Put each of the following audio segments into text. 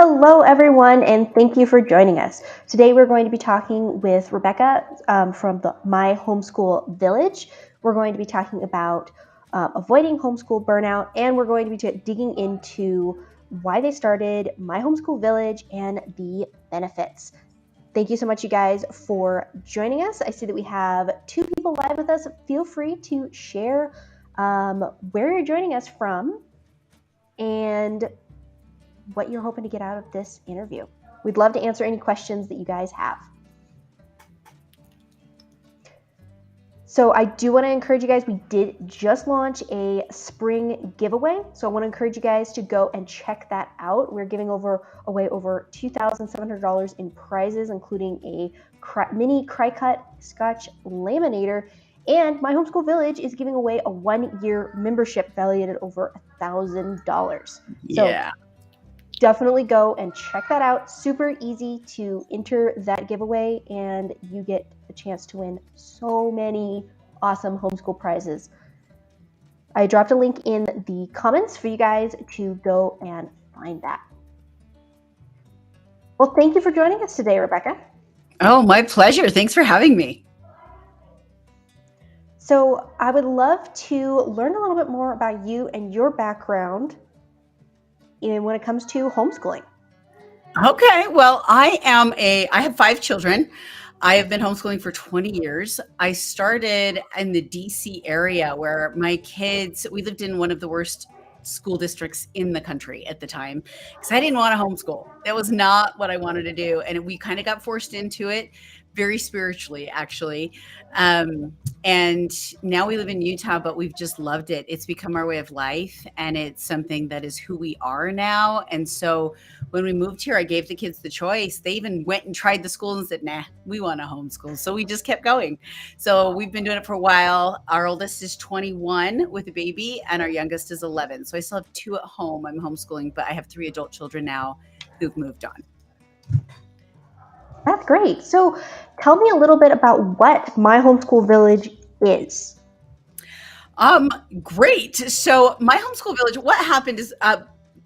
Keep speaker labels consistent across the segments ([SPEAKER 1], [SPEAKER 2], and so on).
[SPEAKER 1] Hello, everyone, and thank you for joining us. Today, we're going to be talking with Rebecca from the My Homeschool Village. We're going to be talking about avoiding homeschool burnout, and we're going to be digging into why they started My Homeschool Village and the benefits. Thank you so much, you guys, for joining us. I see that we have two people live with us. Feel free to share where you're joining us from and what you're hoping to get out of this interview. We'd love to answer any questions that you guys have. So I do want to encourage you guys, we did just launch a spring giveaway. So I want to encourage you guys to go and check that out. We're giving away over $2,700 in prizes, including a mini Cry-Cut Scotch laminator. And My Homeschool Village is giving away a 1-year membership valued at over $1,000.
[SPEAKER 2] Yeah.
[SPEAKER 1] So definitely go and check that out. Super easy to enter that giveaway, and you get a chance to win so many awesome homeschool prizes. I dropped a link in the comments for you guys to go and find that. Well, thank you for joining us today, Rebecca.
[SPEAKER 2] Oh, my pleasure. Thanks for having me.
[SPEAKER 1] So I would love to learn a little bit more about you and your background when it comes to homeschooling.
[SPEAKER 2] Okay. Well, I have 5 children. I have been homeschooling for 20 years. I started in the DC area where we lived in one of the worst school districts in the country at the time because I didn't want to homeschool. That was not what I wanted to do. And we kind of got forced into it very spiritually, actually. And now we live in Utah, but we've just loved it. It's become our way of life, and it's something that is who we are now. And so when we moved here, I gave the kids the choice. They even went and tried the school and said, nah, we want to homeschool. So we just kept going. So we've been doing it for a while. Our oldest is 21 with a baby, and our youngest is 11. So I still have 2 at home. I'm homeschooling, but I have 3 adult children now who've moved on.
[SPEAKER 1] That's great. So tell me a little bit about what My Homeschool Village is.
[SPEAKER 2] Great. So My Homeschool Village, what happened is I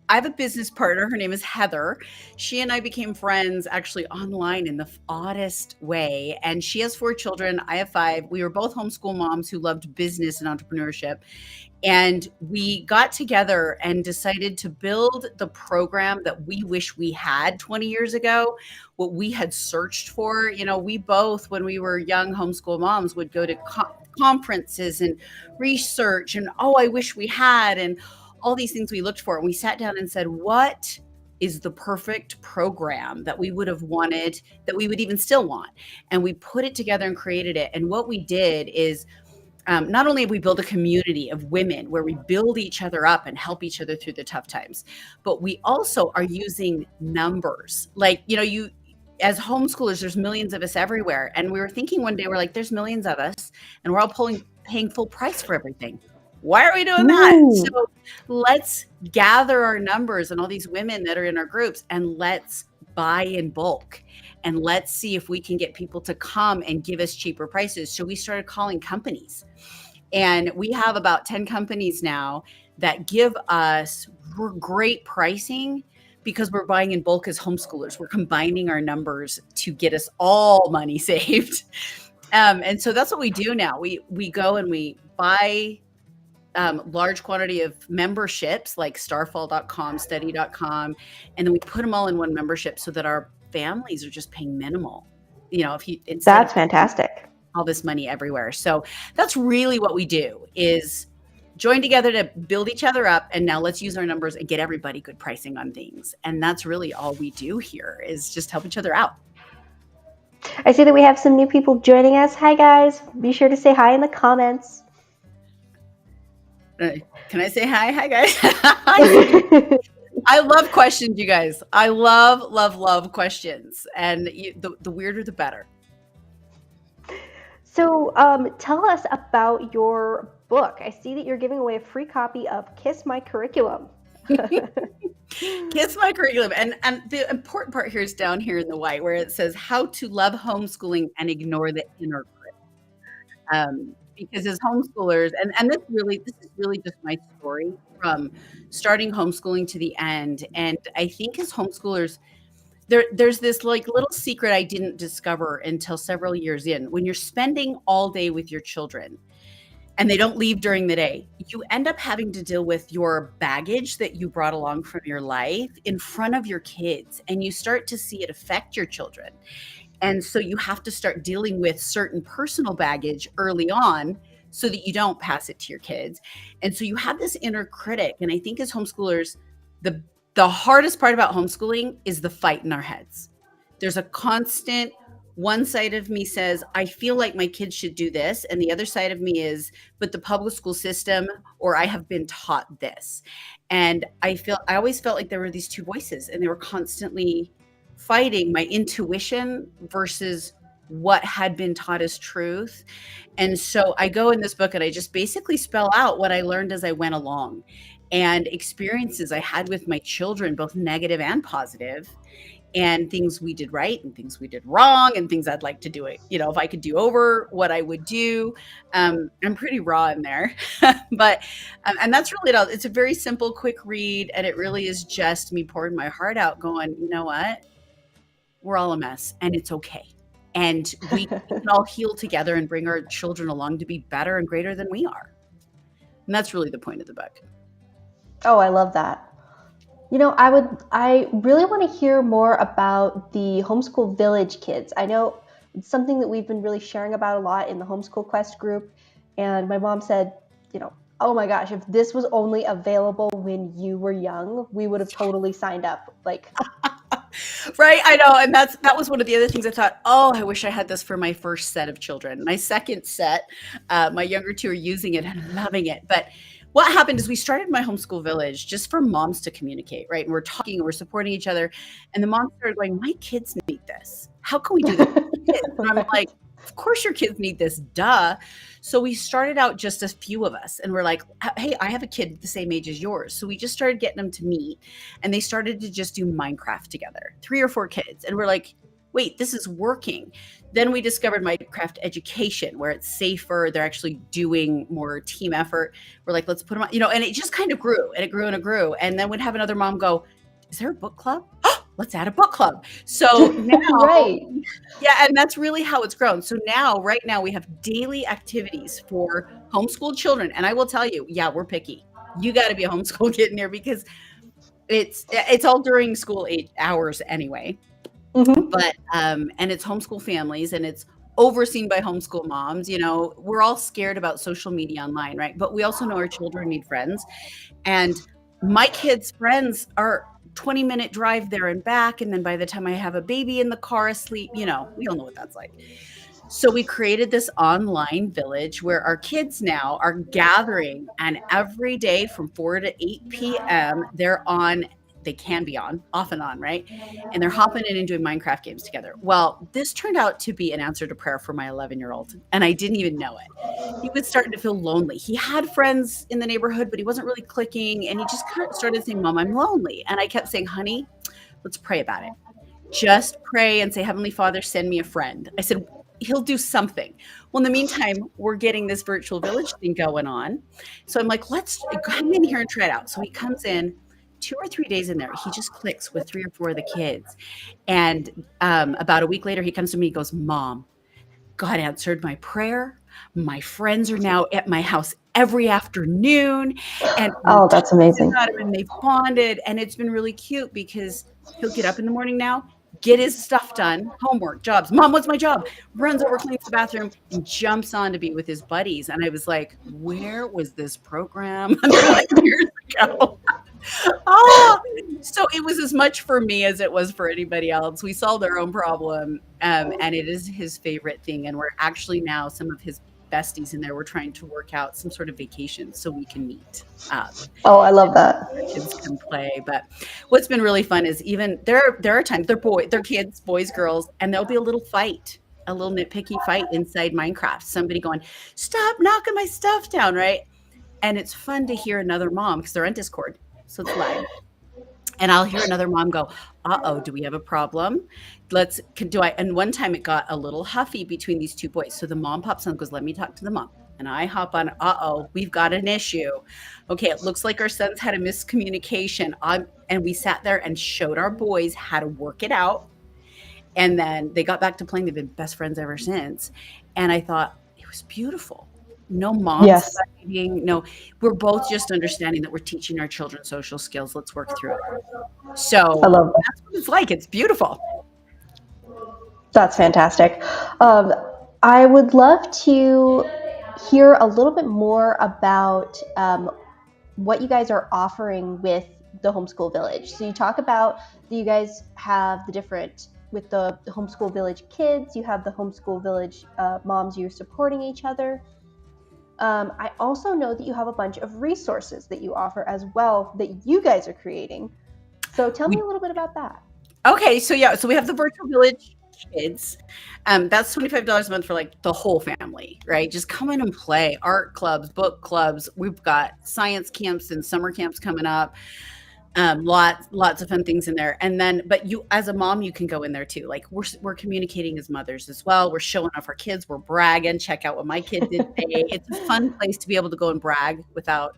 [SPEAKER 2] have a business partner. Her name is Heather. She and I became friends actually online in the oddest way. And she has 4 children. I have 5. We were both homeschool moms who loved business and entrepreneurship. And we got together and decided to build the program that we wish we had 20 years ago, what we had searched for. You know, we both, when we were young homeschool moms, would go to conferences and research and, oh, I wish we had, and all these things we looked for. And we sat down and said, what is the perfect program that we would have wanted, that we would even still want? And we put it together and created it. And what we did is, not only have we built a community of women where we build each other up and help each other through the tough times, but we also are using numbers. Like, you know, as homeschoolers, there's millions of us everywhere. And we were thinking one day, we're like, there's millions of us and we're all paying full price for everything. Why are we doing that?
[SPEAKER 1] Ooh.
[SPEAKER 2] So let's gather our numbers and all these women that are in our groups, and let's buy in bulk. And let's see if we can get people to come and give us cheaper prices. So we started calling companies. And we have about 10 companies now that give us great pricing because we're buying in bulk as homeschoolers. We're combining our numbers to get us all money saved. And so that's what we do now. We go and we buy large quantity of memberships like starfall.com, study.com, and then we put them all in one membership so that our families are just paying minimal. You know,
[SPEAKER 1] That's fantastic.
[SPEAKER 2] All this money everywhere. So that's really what we do, is join together to build each other up. And now let's use our numbers and get everybody good pricing on things. And that's really all we do here, is just help each other out.
[SPEAKER 1] I see that we have some new people joining us. Hi, guys. Be sure to say hi in the comments.
[SPEAKER 2] Can I say hi? Hi, guys. I love questions, you guys. I love questions. And the weirder, the better.
[SPEAKER 1] So tell us about your book. I see that you're giving away a free copy of Kiss My Curriculum.
[SPEAKER 2] Kiss My Curriculum. And the important part here is down here in the white, where it says how to love homeschooling and ignore the inner critic. because as homeschoolers, and this is really just my story from starting homeschooling to the end. And I think as homeschoolers, there's this like little secret I didn't discover until several years in. When you're spending all day with your children and they don't leave during the day, you end up having to deal with your baggage that you brought along from your life in front of your kids, and you start to see it affect your children. And so you have to start dealing with certain personal baggage early on so that you don't pass it to your kids. And so you have this inner critic. And I think as homeschoolers, the the hardest part about homeschooling is the fight in our heads. There's a constant, one side of me says, I feel like my kids should do this. And the other side of me is, but the public school system, or I have been taught this. And I always felt like there were these two voices and they were constantly fighting my intuition versus what had been taught as truth. And so I go in this book and I just basically spell out what I learned as I went along and experiences I had with my children, both negative and positive, and things we did right and things we did wrong and things I'd like to do it. If I could do over, what I would do. I'm pretty raw in there, but and that's really it all. It's a very simple, quick read, and it really is just me pouring my heart out, going, you know what? We're all a mess, and it's okay. And we can all heal together and bring our children along to be better and greater than we are. And that's really the point of the book.
[SPEAKER 1] Oh, I love that. I really want to hear more about the Homeschool Village kids. I know it's something that we've been really sharing about a lot in the Homeschool Quest group. And my mom said, oh my gosh, if this was only available when you were young, we would have totally signed up.
[SPEAKER 2] Right, I know, and that was one of the other things I thought, oh, I wish I had this for my first set of children. My second set, my younger two are using it and loving it. But what happened is we started My Homeschool Village just for moms to communicate, right? And we're talking and we're supporting each other. And the moms started going, my kids need this. How can we do this with the kids? And I'm like, of course your kids need this, duh. So we started out just a few of us and we're like, hey, I have a kid the same age as yours. So we just started getting them to meet and they started to just do Minecraft together, 3 or 4 kids. And we're like, wait, this is working. Then we discovered Minecraft education where it's safer. They're actually doing more team effort. We're like, let's put them on, and it just kind of grew and it grew and it grew. And then we'd have another mom go, is there a book club? Let's add a book club. So now,
[SPEAKER 1] right.
[SPEAKER 2] Yeah, and that's really how it's grown. So right now we have daily activities for homeschooled children. And I will tell you, yeah, we're picky. You got to be a homeschool kid in here because it's all during school hours anyway.
[SPEAKER 1] Mm-hmm.
[SPEAKER 2] But and it's homeschool families and it's overseen by homeschool moms. We're all scared about social media online, right? But we also know our children need friends. And my kids' friends are 20-minute drive there and back. And then by the time I have a baby in the car asleep, we all know what that's like. So we created this online village where our kids now are gathering, and every day from 4 to 8 p.m. they can be on, off and on, right? And they're hopping in and doing Minecraft games together. Well, this turned out to be an answer to prayer for my 11-year-old, and I didn't even know it. He was starting to feel lonely. He had friends in the neighborhood, but he wasn't really clicking, and he just kind of started saying, Mom, I'm lonely. And I kept saying, honey, let's pray about it. Just pray and say, Heavenly Father, send me a friend. I said, he'll do something. Well, in the meantime, we're getting this virtual village thing going on. So I'm like, let's come in here and try it out. So he comes in 2 or 3 days in there. He just clicks with 3 or 4 of the kids. And about a week later, he comes to me, he goes, Mom, God answered my prayer. My friends are now at my house every afternoon. And
[SPEAKER 1] oh, that's amazing.
[SPEAKER 2] And they've bonded. And it's been really cute because he'll get up in the morning now, get his stuff done, homework, jobs. Mom, what's my job? Runs over, cleans the bathroom, and jumps on to be with his buddies. And I was like, where was this program? Like years ago. So it was as much for me as it was for anybody else. We solved our own problem, and it is his favorite thing. And we're actually now some of his besties in there. We're trying to work out some sort of vacation so we can meet.
[SPEAKER 1] Oh, I love that.
[SPEAKER 2] Kids can play. But what's been really fun is even there are times they're kids, boys, girls, and there'll be a little fight, a little nitpicky fight inside Minecraft. Somebody going, stop knocking my stuff down, right? And it's fun to hear another mom because they're on Discord. So it's live. And I'll hear another mom go, uh-oh, do we have a problem? And one time it got a little huffy between these 2 boys. So the mom pops on and goes, let me talk to the mom. And I hop on, we've got an issue. Okay, it looks like our sons had a miscommunication. And we sat there and showed our boys how to work it out. And then they got back to playing. They've been best friends ever since. And I thought, it was beautiful. No moms
[SPEAKER 1] Yes,
[SPEAKER 2] fighting. No, we're both just understanding that we're teaching our children social skills. Let's work through it.
[SPEAKER 1] I
[SPEAKER 2] So
[SPEAKER 1] love that.
[SPEAKER 2] that's what it's like. It's beautiful.
[SPEAKER 1] That's fantastic. Um, I would love to hear a little bit more about what you guys are offering with the Homeschool Village. So you talk about that you guys have the different, with the Homeschool Village kids, you have the Homeschool Village moms, you're supporting each other. I also know that you have a bunch of resources that you offer as well that you guys are creating. So tell me
[SPEAKER 2] We
[SPEAKER 1] a little bit about that.
[SPEAKER 2] Okay, so yeah, so we have the virtual village kids. That's $25 a month for like the whole family, right? Just come in and play. Art clubs, book clubs. We've got science camps and summer camps coming up. Lots of fun things in there. And then, but you, as a mom, you can go in there too. Like we're communicating as mothers as well. We're showing off our kids. We're bragging. Check out what my kid did today. It's a fun place to be able to go and brag without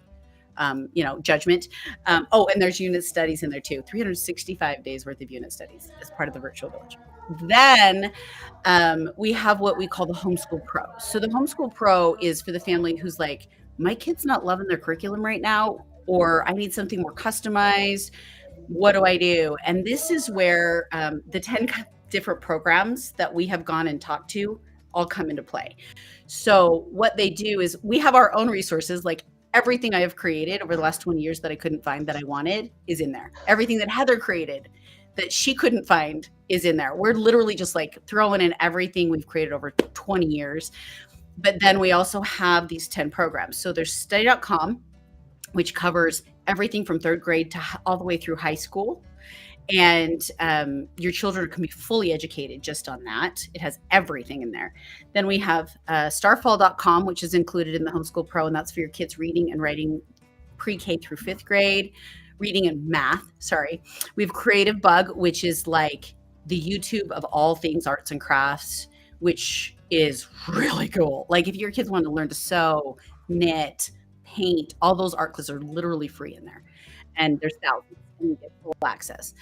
[SPEAKER 2] judgment. And there's unit studies in there too. 365 days worth of unit studies as part of the virtual village. Then we have what we call the Homeschool Pro. So the Homeschool Pro is for the family who's like, my kid's not loving their curriculum right now, or I need something more customized. What do I do? And this is where the 10 different programs that we have gone and talked to all come into play. So what they do is we have our own resources, like everything I have created over the last 20 years that I couldn't find that I wanted is in there. Everything that Heather created that she couldn't find is in there. We're literally just like throwing in everything we've created over 20 years. But then we also have these 10 programs. So there's study.com, which covers everything from third grade to all the way through high school. And your children can be fully educated just on that. It has everything in there. Then we have starfall.com, which is included in the Homeschool Pro, and that's for your kids reading and writing pre-K through fifth grade, reading and math. Sorry. We have Creative Bug, which is like the YouTube of all things arts and crafts, which is really cool. Like if your kids want to learn to sew, knit, paint, all those art classes are literally free in there. And there's thousands, and you get full access.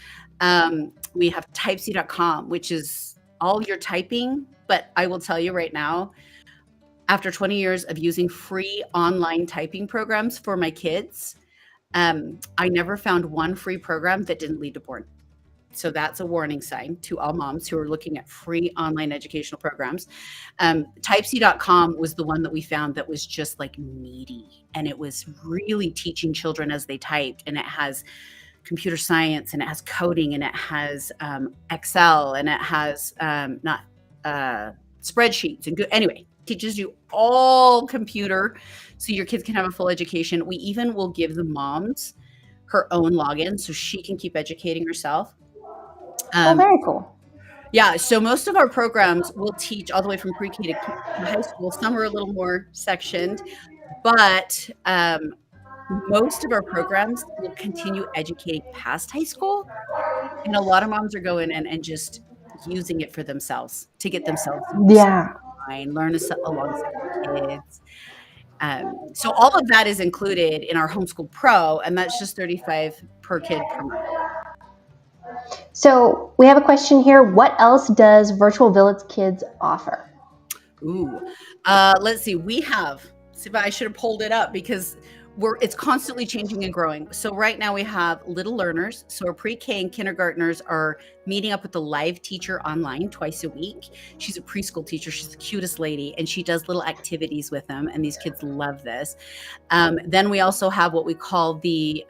[SPEAKER 2] We have typesy.com, which is all your typing. But I will tell you right now, after 20 years of using free online typing programs for my kids, I never found one free program that didn't lead to porn. So that's a warning sign to all moms who are looking at free online educational programs. Typesy.com was the one that we found that was just like meaty, and it was really teaching children as they typed, and it has computer science, and it has coding, and it has Excel, and it has not spreadsheets and good. Anyway, teaches you all computer so your kids can have a full education. We even will give the moms her own login so she can keep educating herself.
[SPEAKER 1] Very cool.
[SPEAKER 2] Yeah, so most of our programs will teach all the way from pre-K to high school. Some are a little more sectioned, but most of our programs will continue educating past high school. And a lot of moms are going in and just using it for themselves to get themselves
[SPEAKER 1] Yeah.
[SPEAKER 2] online, learn alongside the kids. So all of that is included in our Homeschool Pro, and that's just $35 per kid per month.
[SPEAKER 1] So we have a question here. What else does Virtual Village Kids offer?
[SPEAKER 2] Ooh, let's see. I should have pulled it up because it's constantly changing and growing. So right now we have little learners. So our pre-K and kindergartners are meeting up with the live teacher online twice a week. She's a preschool teacher. She's the cutest lady, and she does little activities with them, and these kids love this. Then we also have what we call the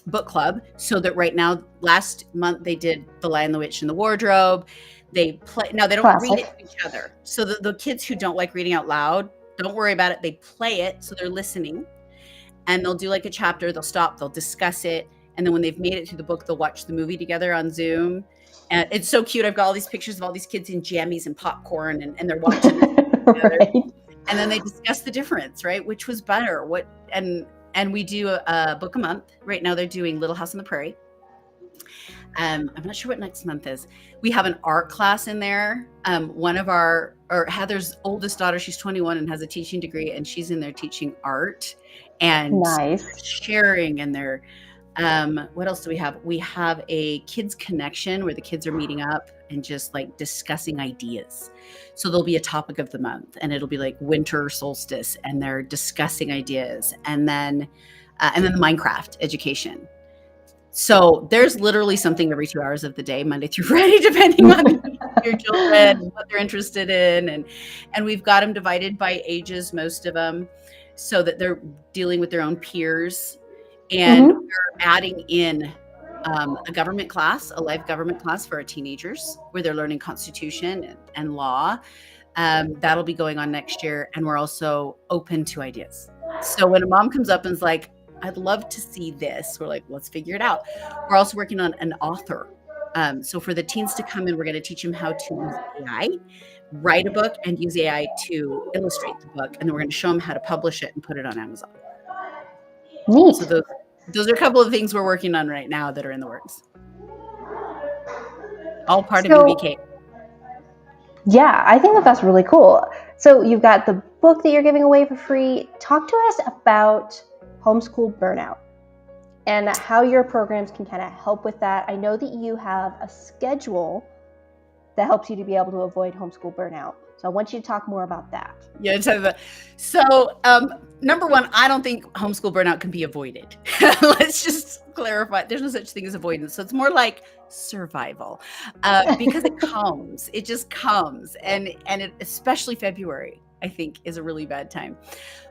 [SPEAKER 2] book club. So that right now, last month they did The Lion, the Witch, and the Wardrobe. They play. Now they don't
[SPEAKER 1] Classic.
[SPEAKER 2] read it to each other. So the kids who don't like reading out loud, don't worry about it. They play it, so they're listening. And they'll do like a chapter, they'll stop, they'll discuss it. And then when they've made it through the book, they'll watch the movie together on Zoom. And it's so cute. I've got all these pictures of all these kids in jammies and popcorn, and they're watching it together.
[SPEAKER 1] Right.
[SPEAKER 2] And then they discuss the difference, right? Which was better? And we do a book a month. Right now they're doing Little House on the Prairie. I'm not sure what next month is. We have an art class in there. Heather's oldest daughter, she's 21 and has a teaching degree, and she's in there teaching art and
[SPEAKER 1] Nice.
[SPEAKER 2] sharing. And they're what else do we have? We have a kids connection where the kids are meeting up and just like discussing ideas. So there'll be a topic of the month, and it'll be like winter solstice, and they're discussing ideas, and then the Minecraft education. So there's literally something every 2 hours of the day, Monday through Friday, depending on your children and what they're interested in. And we've got them divided by ages, most of them, so that they're dealing with their own peers. And
[SPEAKER 1] Mm-hmm.
[SPEAKER 2] we're adding in a government class, a live government class for our teenagers, where they're learning Constitution and law. That'll be going on next year. And we're also open to ideas. So when a mom comes up and is like, I'd love to see this, we're like, let's figure it out. We're also working on an author. So for the teens to come in, we're going to teach them how to use AI, write a book, and use AI to illustrate the book. And then we're going to show them how to publish it and put it on Amazon.
[SPEAKER 1] Neat.
[SPEAKER 2] So those are a couple of things we're working on right now that are in the works. All part of UVK.
[SPEAKER 1] Yeah, I think that's really cool. So you've got the book that you're giving away for free. Talk to us about homeschool burnout and how your programs can kind of help with that. I know that you have a schedule that helps you to be able to avoid homeschool burnout. So I want you to talk more about that.
[SPEAKER 2] Yeah. So number one, I don't think homeschool burnout can be avoided. Let's just clarify. There's no such thing as avoidance. So it's more like survival because it just comes. And especially February, I think, is a really bad time.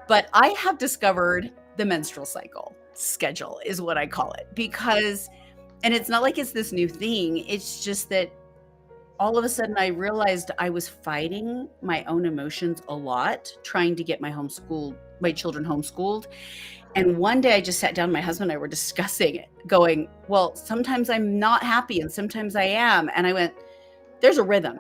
[SPEAKER 2] But I have discovered the menstrual cycle schedule is what I call it, because, and it's not like it's this new thing. It's just that all of a sudden I realized I was fighting my own emotions a lot, trying to get my children homeschooled. And one day I just sat down, my husband and I were discussing it, going, well, sometimes I'm not happy and sometimes I am. And I went, there's a rhythm.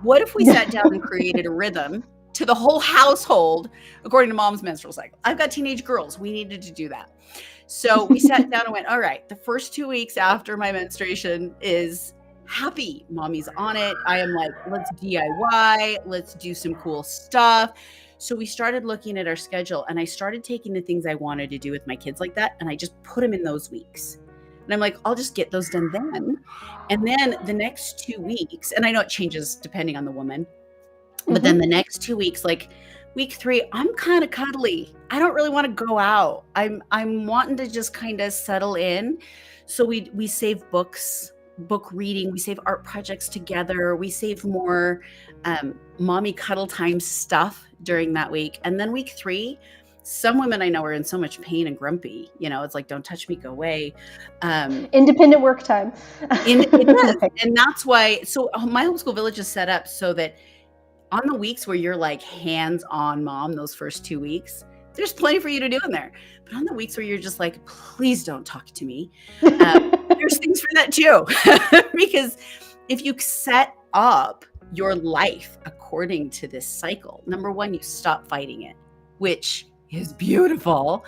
[SPEAKER 2] What if we sat down and created a rhythm to the whole household according to mom's menstrual cycle? I've got teenage girls. We needed to do that. So we sat down and went, all right, the first 2 weeks after my menstruation is happy. Mommy's on it. I am like, let's DIY, let's do some cool stuff. So we started looking at our schedule, and I started taking the things I wanted to do with my kids like that, and I just put them in those weeks. And I'm like, I'll just get those done then. And then the next 2 weeks, and I know it changes depending on the woman, but then the next 2 weeks, like week 3, I'm kind of cuddly. I don't really want to go out. I'm wanting to just kind of settle in. So we save books, book reading, we save art projects together, we save more mommy cuddle time stuff during that week. And then week 3, some women I know are in so much pain and grumpy, it's like, don't touch me, go away.
[SPEAKER 1] Independent work time.
[SPEAKER 2] It does. And that's why, so My Homeschool Village is set up so that on the weeks where you're like hands-on mom, those first 2 weeks, there's plenty for you to do in there. But on the weeks where you're just like, please don't talk to me, there's things for that too. Because if you set up your life according to this cycle, number one, you stop fighting it, which is beautiful.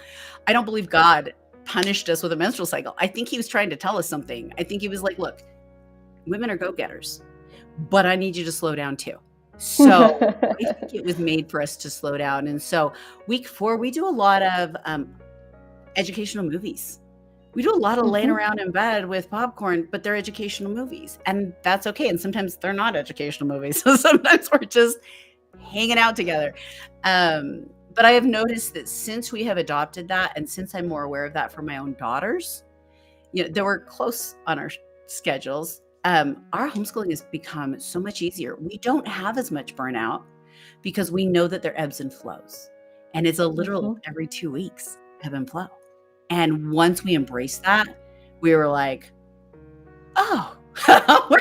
[SPEAKER 2] I don't believe God punished us with a menstrual cycle. I think he was trying to tell us something. I think he was like, look, women are go-getters, but I need you to slow down too. So I think it was made for us to slow down. And so week 4, we do a lot of educational movies. We do a lot of laying around in bed with popcorn, but they're educational movies, and that's okay. And sometimes they're not educational movies. So sometimes we're just hanging out together. But I have noticed that since we have adopted that, and since I'm more aware of that for my own daughters, they were close on our schedules. Our homeschooling has become so much easier. We don't have as much burnout because we know that there are ebbs and flows, and it's a literal every 2 weeks ebb and flow. And once we embraced that, we were like, oh, why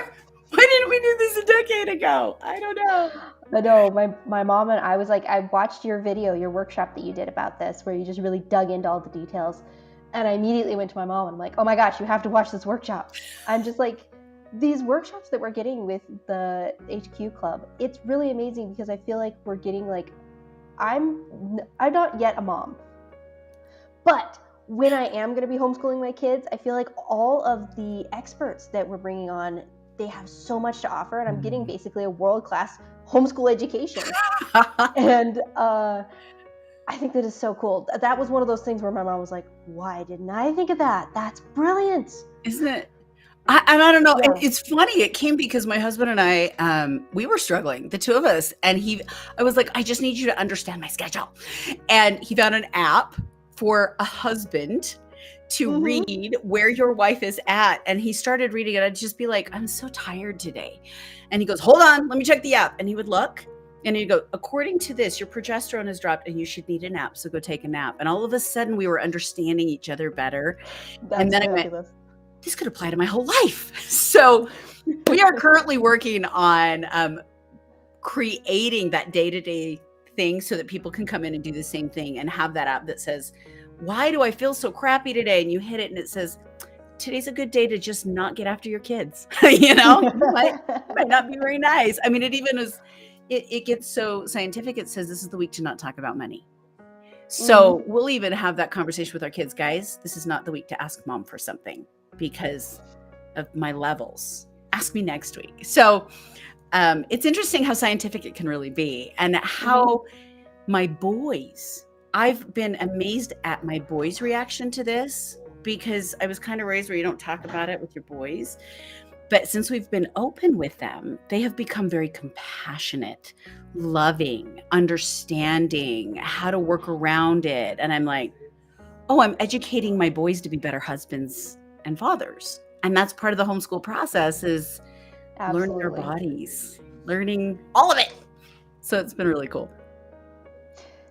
[SPEAKER 2] didn't we do this a decade ago? I don't know.
[SPEAKER 1] I know. My mom and I was like, I watched your video, your workshop that you did about this, where you just really dug into all the details. And I immediately went to my mom and I'm like, oh my gosh, you have to watch this workshop. I'm just like, these workshops that we're getting with the HQ Club, it's really amazing because I feel like we're getting like, I'm not yet a mom, but when I am going to be homeschooling my kids, I feel like all of the experts that we're bringing on, they have so much to offer, and I'm getting basically a world-class homeschool education. And I think that is so cool. That was one of those things where my mom was like, why didn't I think of that? That's brilliant.
[SPEAKER 2] Isn't it? I don't know.
[SPEAKER 1] Yeah.
[SPEAKER 2] And it's funny. It came because my husband and I, we were struggling, the two of us. And I was like, I just need you to understand my schedule. And he found an app for a husband to read where your wife is at. And he started reading it. I'd just be like, I'm so tired today. And he goes, hold on, let me check the app. And he would look and he'd go, according to this, your progesterone has dropped and you should need a nap. So go take a nap. And all of a sudden we were understanding each other better.
[SPEAKER 1] That's
[SPEAKER 2] and then
[SPEAKER 1] fabulous.
[SPEAKER 2] I went, this could apply to my whole life. So we are currently working on creating that day-to-day thing so that people can come in and do the same thing and have that app that says, why do I feel so crappy today? And you hit it and it says, today's a good day to just not get after your kids. You might not be very nice. I mean, it gets so scientific. It says this is the week to not talk about money. So we'll even have that conversation with our kids. Guys, this is not the week to ask mom for something because of my levels. Ask me next week. So it's interesting how scientific it can really be and how my boys, I've been amazed at my boys' reaction to this because I was kind of raised where you don't talk about it with your boys. But since we've been open with them, they have become very compassionate, loving, understanding how to work around it. And I'm like, oh, I'm educating my boys to be better husbands and fathers. And that's part of the homeschool process is learning their bodies, learning all of it. So it's been really cool.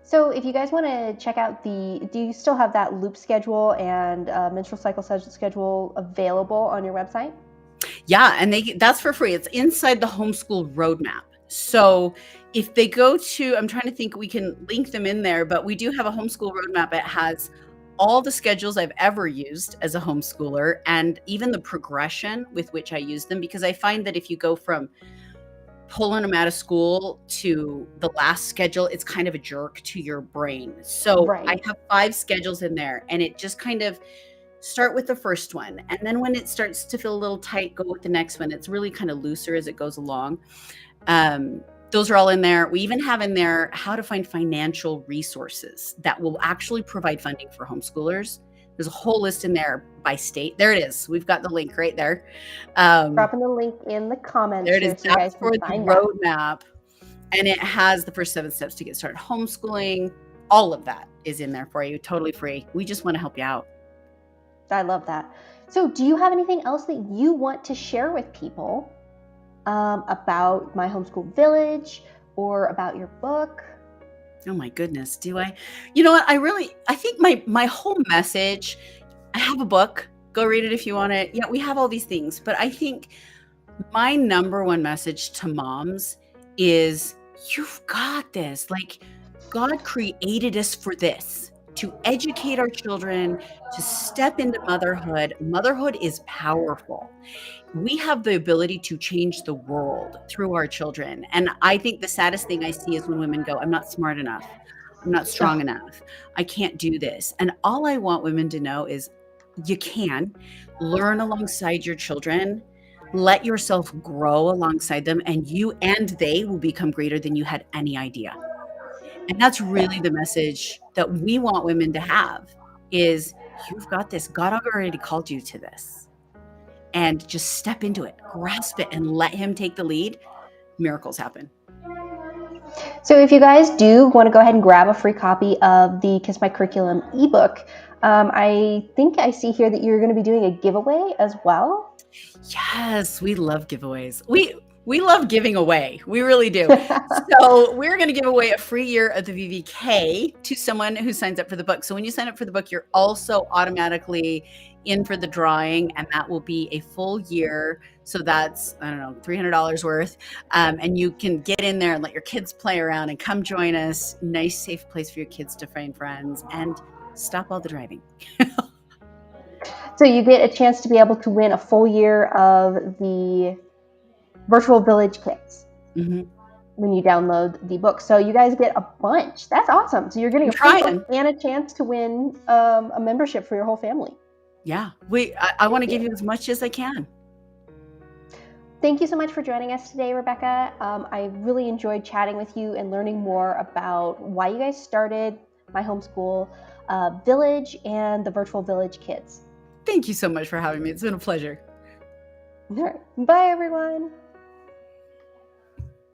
[SPEAKER 1] So if you guys want to check out do you still have that loop schedule and menstrual cycle schedule available on your website?
[SPEAKER 2] Yeah, and that's for free. It's inside the homeschool roadmap. So if they go to, I'm trying to think, we can link them in there, but we do have a homeschool roadmap. It has all the schedules I've ever used as a homeschooler and even the progression with which I use them, because I find that if you go from pulling them out of school to the last schedule, it's kind of a jerk to your brain. So I have 5 schedules in there, and it just kind of start with the first one. And then when it starts to feel a little tight, go with the next one. It's really kind of looser as it goes along. Those are all in there. We even have in there how to find financial resources that will actually provide funding for homeschoolers. There's a whole list in there by state. There it is. We've got the link right there.
[SPEAKER 1] Dropping the link in the comments.
[SPEAKER 2] There it is.
[SPEAKER 1] So you guys
[SPEAKER 2] for the roadmap. And it has the first 7 steps to get started homeschooling. All of that is in there for you. Totally free. We just want to help you out.
[SPEAKER 1] I love that. So do you have anything else that you want to share with people about My Homeschool Village or about your book?
[SPEAKER 2] Oh my goodness. Do I? You know what? I think my whole message, I have a book. Go read it if you want it. Yeah, we have all these things. But I think my number one message to moms is you've got this. Like, God created us for this, to educate our children, to step into motherhood. Motherhood is powerful. We have the ability to change the world through our children. And I think the saddest thing I see is when women go, I'm not smart enough. I'm not strong enough. I can't do this. And all I want women to know is you can learn alongside your children, let yourself grow alongside them, and you and they will become greater than you had any idea. And that's really the message that we want women to have is you've got this. God already called you to this. And just step into it, grasp it, and let him take the lead. Miracles happen.
[SPEAKER 1] So if you guys do want to go ahead and grab a free copy of the Kiss My Curriculum ebook, I think I see here that you're going to be doing a giveaway as well.
[SPEAKER 2] Yes, we love giveaways. We love giving away. We really do. So we're going to give away a free year of the VVK to someone who signs up for the book. So when you sign up for the book, you're also automatically in for the drawing, and that will be a full year. So that's, I don't know, $300 worth. And you can get in there and let your kids play around and come join us. Nice, safe place for your kids to find friends and stop all the driving.
[SPEAKER 1] So you get a chance to be able to win a full year of the virtual village kits.
[SPEAKER 2] Mm-hmm.
[SPEAKER 1] when you download the book. So you guys get a bunch. That's awesome. So you're getting
[SPEAKER 2] I'm
[SPEAKER 1] a free
[SPEAKER 2] trying.
[SPEAKER 1] book and a chance to win a membership for your whole family.
[SPEAKER 2] Yeah. I want to give
[SPEAKER 1] you.
[SPEAKER 2] you as much as I can.
[SPEAKER 1] Thank you so much for joining us today, Rebecca. I really enjoyed chatting with you and learning more about why you guys started My Homeschool Village and the Virtual Village Kids.
[SPEAKER 2] Thank you so much for having me. It's been a pleasure.
[SPEAKER 1] All right. Bye, everyone.